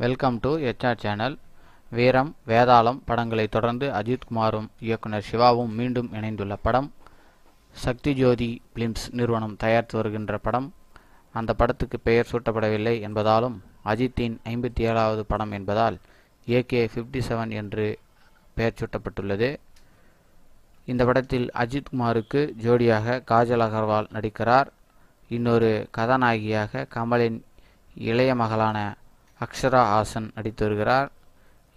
Welcome to HR channel. வீரம் வேதாளம் படங்களை தொடர்ந்து அஜித்குமாரும் இயக்குனர் சிவாவும் மீண்டும் இணைந்துள்ள படம் சக்தி ஜோதி பிலிம்ஸ் நிறுவனம் தயாரித்து வருகின்ற படம். அந்த படத்துக்கு பெயர் சூட்டப்படவில்லை என்பதாலும் அஜித்தின் 57வது படம் என்பதால் AK-57 என்று பெயர் சூட்டப்பட்டுள்ளது. இந்த படத்தில் அஜித்குமாருக்கு ஜோடியாக காஜல் அகர்வால் நடிக்கிறார். இன்னொரு கதாநாயகியாக கமலின் இளைய மகளான அக்ஷரா ஹாசன் நடித்து வருகிறார்.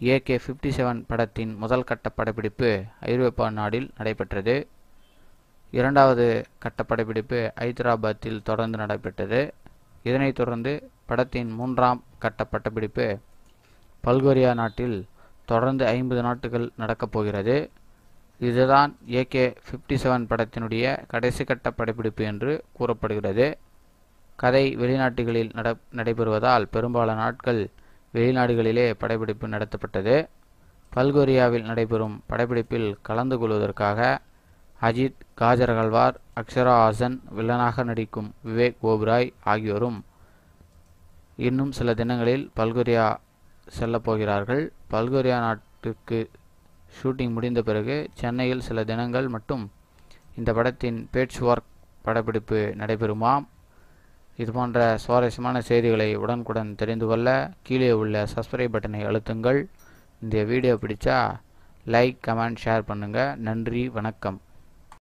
AK-57 படத்தின் முதல் கட்ட படப்பிடிப்பு ஐரோப்பா நாட்டில் நடைபெற்றது. இரண்டாவது கட்ட படப்பிடிப்பு ஐதராபாத்தில் தொடர்ந்து நடைபெற்றது. இதனைத் தொடர்ந்து படத்தின் மூன்றாம் கட்ட படப்பிடிப்பு பல்கேரியா நாட்டில் தொடர்ந்து 50 நாட்கள் நடக்கப் போகிறது. இதுதான் AK-57 படத்தினுடைய கடைசி கட்ட படப்பிடிப்பு என்று கூறப்படுகிறது. கதை வெளிநாட்டுகளில் நடைபெறுவதால் பெரும்பாலான நாட்கள் வெளிநாடுகளிலே படப்பிடிப்பு நடத்தப்பட்டது. பல்கேரியாவில் நடைபெறும் படப்பிடிப்பில் கலந்து கொள்வதற்காக அஜித், காஜல் அகர்வால், அக்ஷரா ஹாசன், வில்லனாக நடிக்கும் விவேக் ஓபராய் ஆகியோரும் இன்னும் சில தினங்களில் பல்கேரியா செல்லப் போகிறார்கள். பல்கேரியா நாட்டுக்கு ஷூட்டிங் முடிந்த பிறகு சென்னையில் சில தினங்கள் மட்டும் இந்த படத்தின் பேட்ச் ஒர்க் படப்பிடிப்பு நடைபெறுமாம். இதுபோன்ற சுவாரஸ்யமான செய்திகளை உடனுக்குடன் தெரிந்து கொள்ள கீழே உள்ள சப்ஸ்கிரைப் பட்டனை அழுத்துங்கள். இந்த வீடியோ பிடிச்சா லைக், கமெண்ட், ஷேர் பண்ணுங்கள். நன்றி, வணக்கம்.